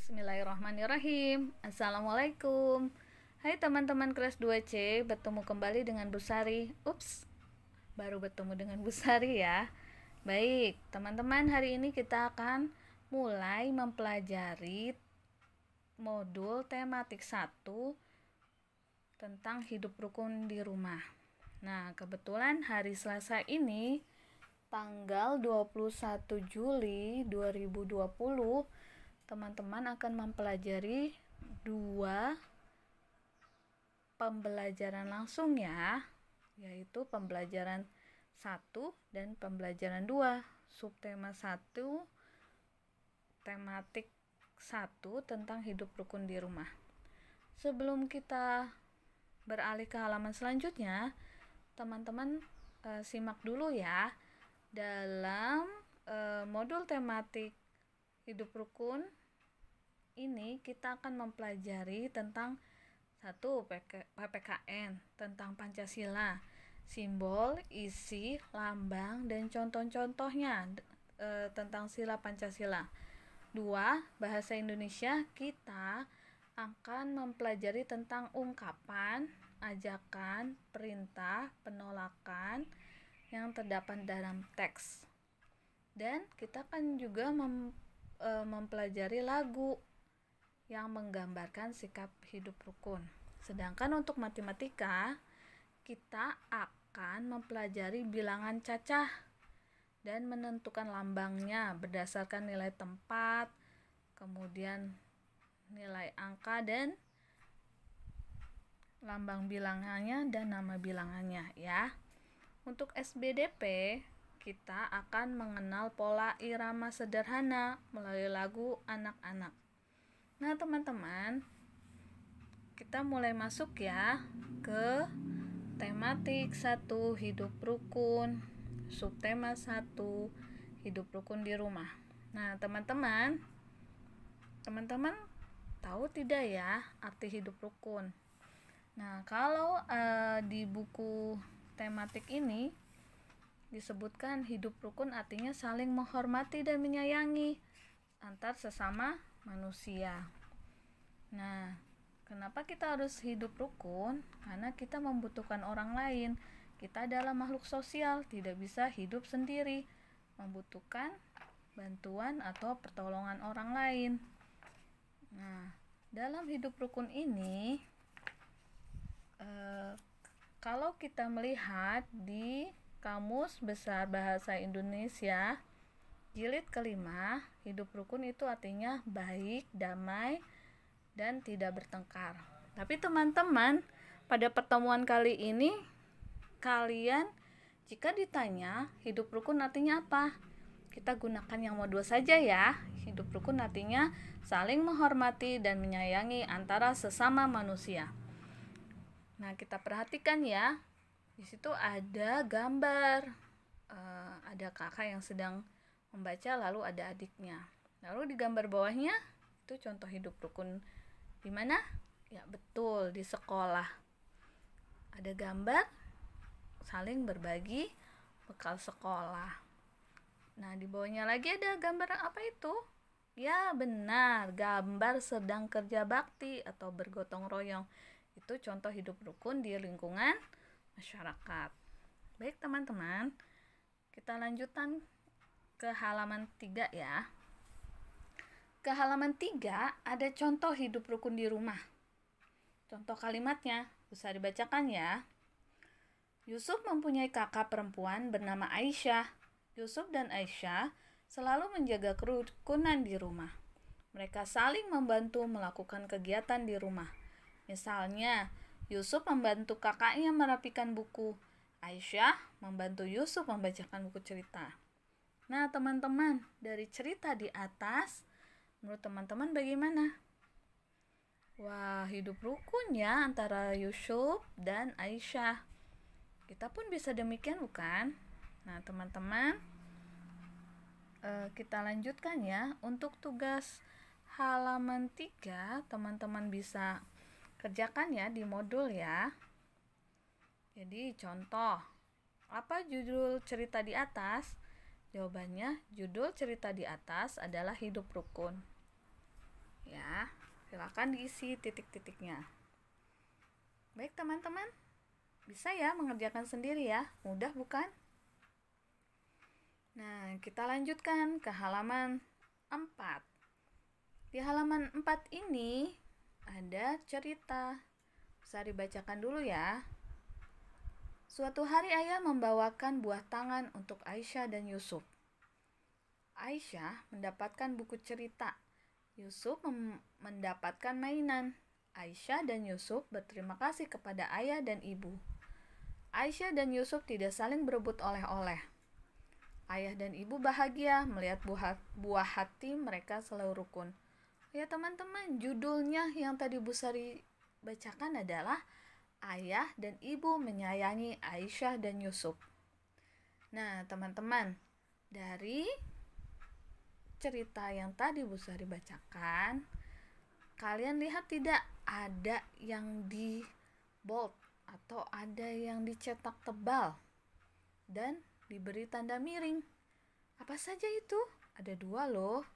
Bismillahirrahmanirrahim. Assalamualaikum. Hai teman-teman kelas 2C, bertemu kembali dengan Bu Sari. Baru bertemu dengan Bu Sari ya. Baik, teman-teman, hari ini kita akan mulai mempelajari modul tematik 1 tentang hidup rukun di rumah. Nah, kebetulan hari Selasa ini tanggal 21 Juli 2020 teman-teman akan mempelajari 2 pembelajaran langsung ya, yaitu pembelajaran 1 dan pembelajaran 2, subtema 1, tematik 1 tentang hidup rukun di rumah. Sebelum kita beralih ke halaman selanjutnya, teman-teman simak dulu ya. Dalam modul tematik hidup rukun ini kita akan mempelajari tentang 1. PPKN, tentang Pancasila, simbol, isi, lambang, dan contoh-contohnya tentang sila Pancasila. 2. Bahasa Indonesia, kita akan mempelajari tentang ungkapan, ajakan, perintah, penolakan yang terdapat dalam teks. Dan kita akan juga mempelajari lagu yang menggambarkan sikap hidup rukun. Sedangkan untuk matematika, kita akan mempelajari bilangan cacah dan menentukan lambangnya berdasarkan nilai tempat, kemudian nilai angka dan lambang bilangannya dan nama bilangannya ya. Untuk SBDP, kita akan mengenal pola irama sederhana melalui lagu anak-anak. Nah, teman-teman, kita mulai masuk ya ke tematik 1 hidup rukun, subtema 1 hidup rukun di rumah. Nah, teman-teman tahu tidak ya arti hidup rukun? Nah, kalau di buku tematik ini disebutkan hidup rukun artinya saling menghormati dan menyayangi antar sesama manusia. Nah, kenapa kita harus hidup rukun? Karena kita membutuhkan orang lain. Kita adalah makhluk sosial, tidak bisa hidup sendiri, membutuhkan bantuan atau pertolongan orang lain. Nah, dalam hidup rukun ini, kalau kita melihat di Kamus Besar Bahasa Indonesia jilid kelima, hidup rukun itu artinya baik, damai, dan tidak bertengkar. Tapi teman-teman, pada pertemuan kali ini, kalian jika ditanya hidup rukun artinya apa? Kita gunakan yang modul saja ya. Hidup rukun artinya saling menghormati dan menyayangi antara sesama manusia. Nah, kita perhatikan ya. Di situ ada gambar, ada kakak yang sedang membaca, lalu ada adiknya. Lalu di gambar bawahnya itu contoh hidup rukun di mana? Ya, betul, di sekolah. Ada gambar saling berbagi bekal sekolah. Nah, di bawahnya lagi ada gambar apa itu? Ya, benar, gambar sedang kerja bakti atau bergotong royong. Itu contoh hidup rukun di lingkungan masyarakat. Baik teman-teman, kita lanjutkan ke halaman 3 ya. Ke halaman 3 ada contoh hidup rukun di rumah. Contoh kalimatnya bisa dibacakan ya. Yusuf mempunyai kakak perempuan bernama Aisyah. Yusuf dan Aisyah selalu menjaga kerukunan di rumah. Mereka saling membantu melakukan kegiatan di rumah. Misalnya, Yusuf membantu kakaknya merapikan buku. Aisyah membantu Yusuf membacakan buku cerita. Nah, teman-teman, dari cerita di atas, menurut teman-teman bagaimana? Wah, hidup rukun ya antara Yusuf dan Aisyah. Kita pun bisa demikian bukan? Nah, teman-teman, kita lanjutkan ya. Untuk tugas halaman 3, teman-teman bisa kerjakan ya di modul ya. Jadi contoh, apa judul cerita di atas? Jawabannya, judul cerita di atas adalah hidup rukun. Ya, Silakan diisi titik-titiknya. Baik teman-teman, bisa ya mengerjakan sendiri ya, mudah bukan? Nah, kita lanjutkan ke halaman 4. Di halaman 4 ini ada cerita. Bisa dibacakan dulu ya. Suatu hari ayah membawakan buah tangan untuk Aisyah dan Yusuf. Aisyah mendapatkan buku cerita. Yusuf mendapatkan mainan. Aisyah dan Yusuf berterima kasih kepada ayah dan ibu. Aisyah dan Yusuf tidak saling berebut oleh-oleh. Ayah dan ibu bahagia melihat buah hati mereka selalu rukun. Ya teman-teman, judulnya yang tadi Bu Sari bacakan adalah Ayah dan Ibu Menyayangi Aisyah dan Yusuf. Nah teman-teman, dari cerita yang tadi Bu Sari bacakan, kalian lihat tidak ada yang di bold atau ada yang dicetak tebal dan diberi tanda miring. Apa saja itu? Ada 2 loh.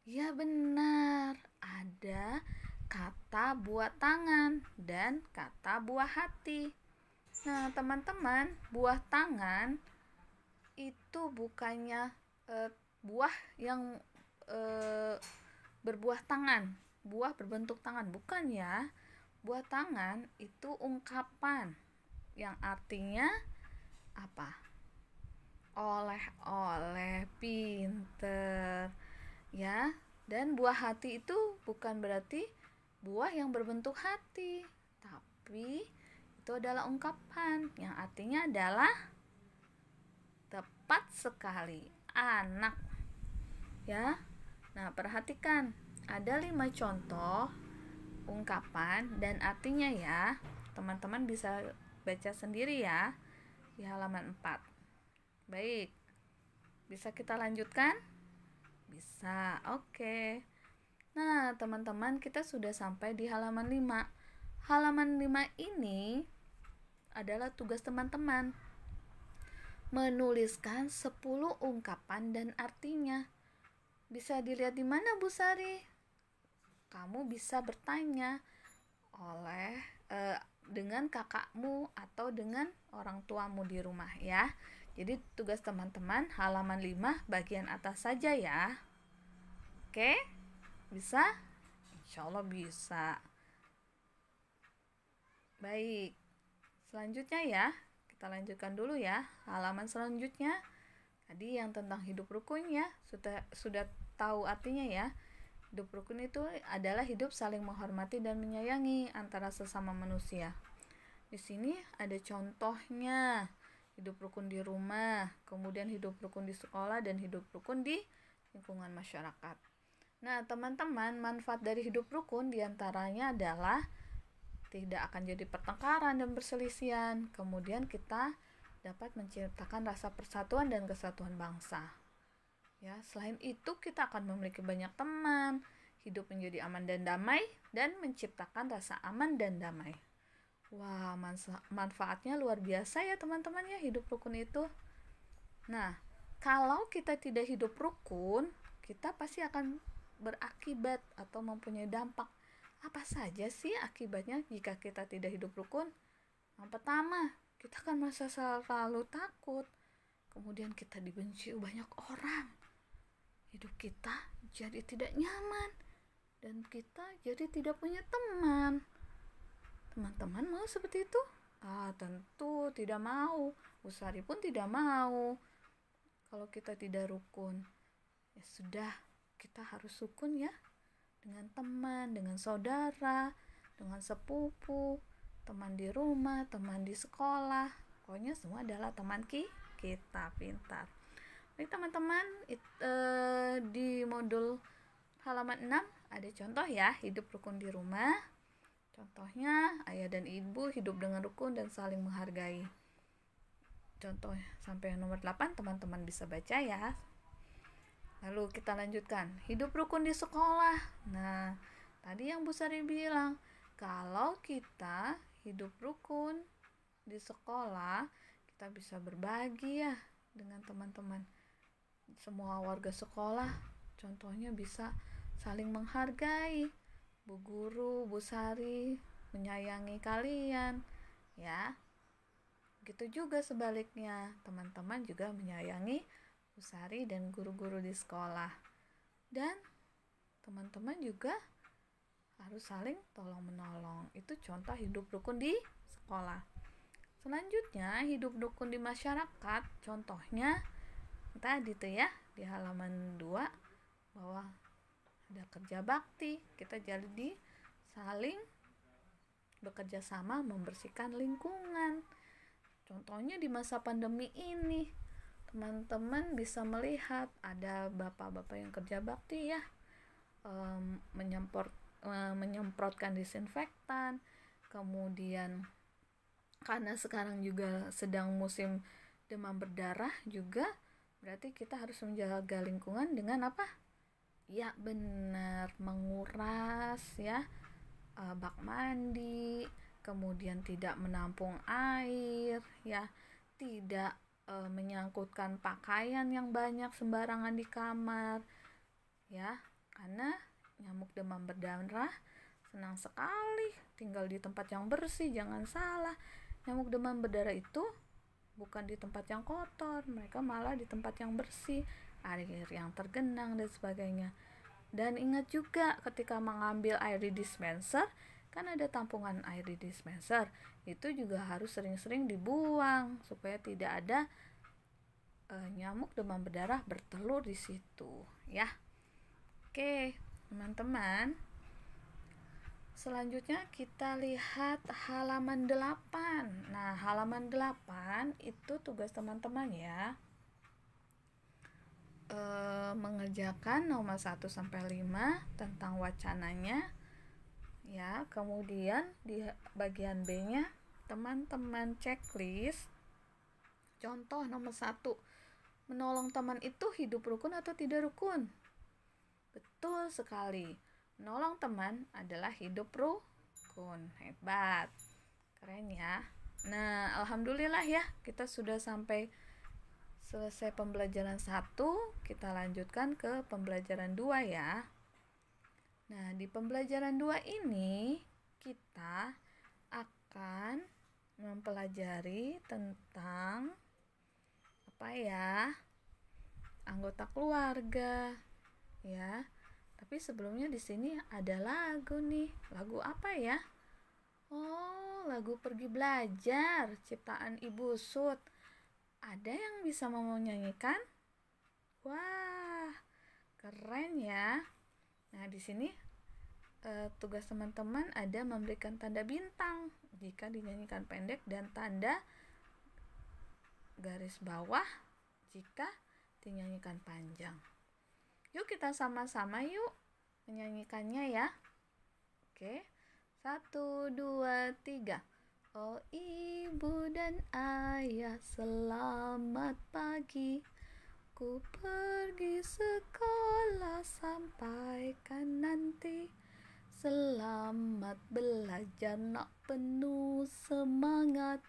Ya benar, ada kata buah tangan dan kata buah hati. Nah teman-teman, buah tangan itu bukannya buah yang berbuah tangan, buah berbentuk tangan, bukan ya. Buah tangan itu ungkapan yang artinya apa? Oleh-oleh, pinter ya. Dan buah hati itu bukan berarti buah yang berbentuk hati, tapi itu adalah ungkapan yang artinya adalah tepat sekali, anak ya. Nah perhatikan, ada 5 contoh ungkapan dan artinya ya. Teman-teman bisa baca sendiri ya di halaman 4. Baik, bisa kita lanjutkan? Bisa, oke. Nah teman-teman, kita sudah sampai di halaman 5. Halaman 5 ini adalah tugas teman-teman, menuliskan 10 ungkapan dan artinya. Bisa dilihat di mana Bu Sari? Kamu bisa bertanya dengan kakakmu atau dengan orang tuamu di rumah ya. Jadi tugas teman-teman halaman 5 bagian atas saja ya. Oke? Bisa? Insya Allah bisa. Baik. Selanjutnya ya, kita lanjutkan dulu ya. Halaman selanjutnya tadi yang tentang hidup rukun ya, sudah tahu artinya ya. Hidup rukun itu adalah hidup saling menghormati dan menyayangi antara sesama manusia. Di sini ada contohnya, hidup rukun di rumah, kemudian hidup rukun di sekolah, dan hidup rukun di lingkungan masyarakat. Nah, teman-teman, manfaat dari hidup rukun diantaranya adalah tidak akan jadi pertengkaran dan perselisihan. Kemudian kita dapat menciptakan rasa persatuan dan kesatuan bangsa. Ya, selain itu kita akan memiliki banyak teman, hidup menjadi aman dan damai, dan menciptakan rasa aman dan damai. Wah, manfaatnya luar biasa ya teman-teman ya hidup rukun itu. Nah, kalau kita tidak hidup rukun, kita pasti akan berakibat atau mempunyai dampak. Apa saja sih akibatnya jika kita tidak hidup rukun? Yang pertama, kita akan merasa selalu takut. Kemudian kita dibenci banyak orang. Hidup kita jadi tidak nyaman dan kita jadi tidak punya teman. Teman-teman mau seperti itu? Tentu tidak mau. Bu Sari pun tidak mau. Kalau kita tidak rukun, ya sudah, kita harus rukun ya, dengan teman, dengan saudara, dengan sepupu, teman di rumah, teman di sekolah. Pokoknya semua adalah teman kita. Pintar. Baik teman-teman, di modul halaman 6 ada contoh ya, hidup rukun di rumah. Contohnya, ayah dan ibu hidup dengan rukun dan saling menghargai. Contoh sampai nomor 8 teman-teman bisa baca ya. Lalu kita lanjutkan, hidup rukun di sekolah. Nah, tadi yang Bu Sari bilang, kalau kita hidup rukun di sekolah, kita bisa berbagi ya dengan teman-teman. Semua warga sekolah contohnya bisa saling menghargai, Bu Guru, Bu Sari menyayangi kalian, ya. Begitu juga sebaliknya, teman-teman juga menyayangi Bu Sari dan guru-guru di sekolah. Dan teman-teman juga harus saling tolong-menolong. Itu contoh hidup rukun di sekolah. Selanjutnya, hidup rukun di masyarakat, contohnya tadi tuh ya, di halaman 2 bahwa ada kerja bakti, kita jadi saling bekerja sama membersihkan lingkungan. Contohnya di masa pandemi ini, teman-teman bisa melihat ada bapak-bapak yang kerja bakti ya, menyemprotkan disinfektan. Kemudian karena sekarang juga sedang musim demam berdarah juga, berarti kita harus menjaga lingkungan dengan apa? Ya benar, menguras ya, bak mandi, kemudian tidak menampung air ya, tidak menyangkutkan pakaian yang banyak sembarangan di kamar ya, karena nyamuk demam berdarah senang sekali tinggal di tempat yang bersih. Jangan salah, nyamuk demam berdarah itu bukan di tempat yang kotor, mereka malah di tempat yang bersih, air yang tergenang dan sebagainya. Dan ingat juga ketika mengambil air di dispenser, kan ada tampungan air di dispenser, itu juga harus sering-sering dibuang supaya tidak ada nyamuk demam berdarah bertelur di situ ya. Oke teman-teman, selanjutnya kita lihat halaman 8. Nah, halaman 8 itu tugas teman-teman ya, mengerjakan nomor 1 sampai 5 tentang wacananya ya. Kemudian di bagian B-nya teman-teman checklist. Contoh nomor 1, menolong teman itu hidup rukun atau tidak rukun? Betul sekali, menolong teman adalah hidup rukun. Hebat, keren ya. Nah, alhamdulillah ya, kita sudah sampai selesai pembelajaran 1, kita lanjutkan ke pembelajaran 2 ya. Nah, di pembelajaran 2 ini kita akan mempelajari tentang apa ya? Anggota keluarga ya. Tapi sebelumnya di sini ada lagu nih. Lagu apa ya? Oh, lagu Pergi Belajar ciptaan Ibu Sud. Ada yang bisa mau nyanyikan? Wah, keren ya. Nah, di sini tugas teman-teman ada memberikan tanda bintang jika dinyanyikan pendek dan tanda garis bawah jika dinyanyikan panjang. Yuk kita sama-sama yuk menyanyikannya ya. Oke, 1, 2, 3. Oh ibu dan ayah, selamat pagi. Ku pergi sekolah, sampaikan nanti. Selamat belajar nak, penuh semangat.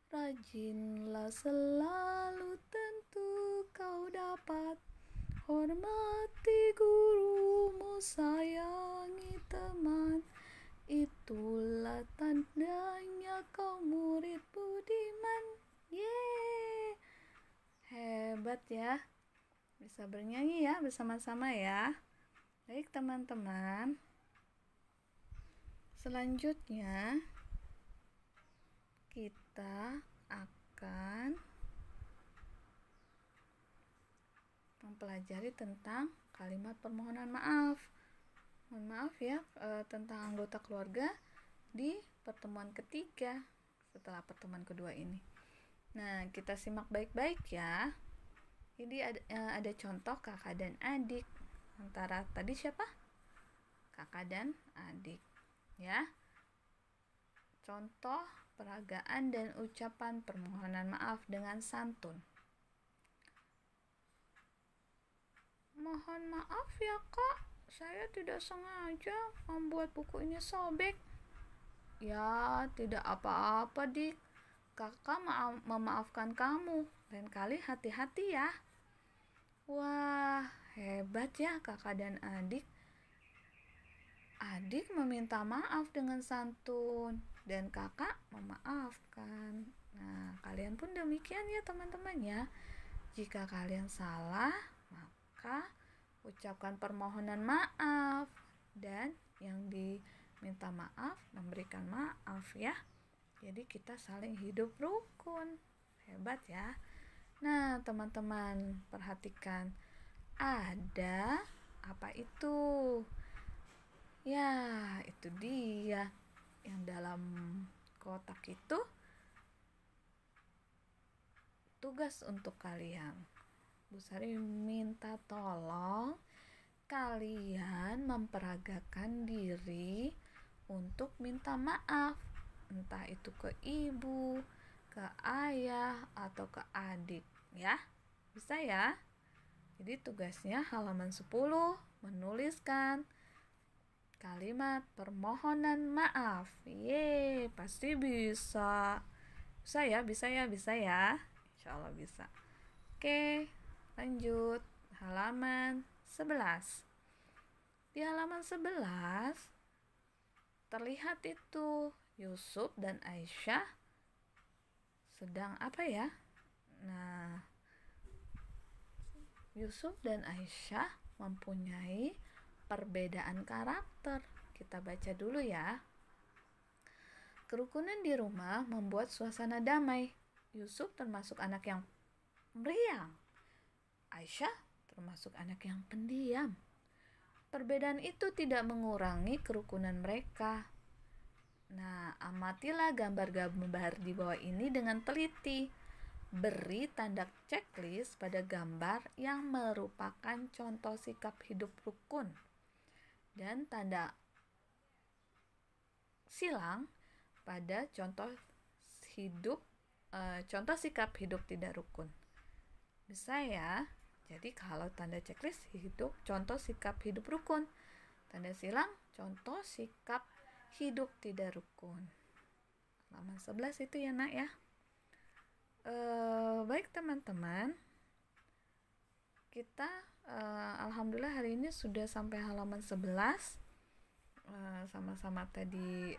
Rajinlah selalu, tentu kau dapat. Hormati gurumu, sayangi teman. Itulah tandanya kau murid budiman. Yeay, hebat ya, bisa bernyanyi ya bersama-sama ya. Baik teman-teman, selanjutnya kita akan mempelajari tentang kalimat permohonan maaf. Mohon maaf ya, tentang anggota keluarga di pertemuan ketiga setelah pertemuan kedua ini. Nah, kita simak baik-baik ya. Ini ada contoh kakak dan adik. Antara tadi siapa? Kakak dan adik ya. Contoh peragaan dan ucapan permohonan maaf dengan santun. Mohon maaf ya kak, saya tidak sengaja membuat buku ini sobek. Ya, tidak apa-apa dik, kakak memaafkan kamu. Lain kali hati-hati ya. Wah, hebat ya kakak dan adik. adik meminta maaf dengan santun dan kakak memaafkan. Nah, kalian pun demikian ya teman-teman ya. Jika kalian salah, maka ucapkan permohonan maaf dan yang diminta maaf memberikan maaf ya. Jadi kita saling hidup rukun. Hebat ya. Nah, teman-teman perhatikan. Ada apa itu? Ya, itu dia. Yang dalam kotak itu tugas untuk kalian. Bu Sari minta tolong kalian memperagakan diri untuk minta maaf, entah itu ke ibu, ke ayah, atau ke adik ya. Bisa ya? Jadi tugasnya halaman 10 menuliskan kalimat permohonan maaf. Yeay, pasti bisa. Bisa ya, bisa ya, bisa ya. Insya Allah bisa. Oke, lanjut. Halaman 11. Di halaman 11 terlihat itu Yusuf dan Aisyah sedang apa ya? Nah, Yusuf dan Aisyah mempunyai perbedaan karakter. Kita baca dulu ya. Kerukunan di rumah membuat suasana damai. Yusuf termasuk anak yang meriang. Aisyah termasuk anak yang pendiam. Perbedaan itu tidak mengurangi kerukunan mereka. Nah, amatilah gambar-gambar di bawah ini dengan teliti. Beri tanda checklist pada gambar yang merupakan contoh sikap hidup rukun. Dan tanda silang pada contoh sikap hidup tidak rukun. Bisa ya? Jadi kalau tanda checklist contoh sikap hidup rukun. Tanda silang contoh sikap hidup tidak rukun. Halaman 11 itu ya nak ya. Baik teman-teman. Kita alhamdulillah hari ini sudah sampai halaman 11. Sama-sama tadi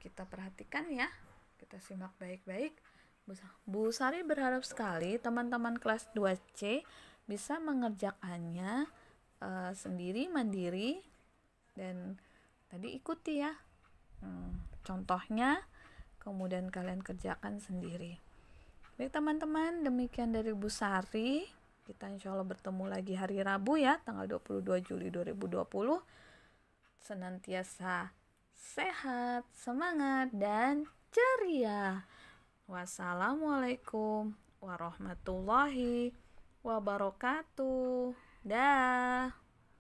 kita perhatikan ya. Kita simak baik-baik. Bu Sari berharap sekali teman-teman kelas 2C bisa mengerjakannya sendiri mandiri dan tadi ikuti ya contohnya, kemudian kalian kerjakan sendiri. Baik teman-teman, demikian dari Bu Sari. Kita insya Allah bertemu lagi hari Rabu ya, tanggal 22 Juli 2020. Senantiasa sehat, semangat, dan ceria. Wassalamualaikum warahmatullahi wabarakatuh. Dah.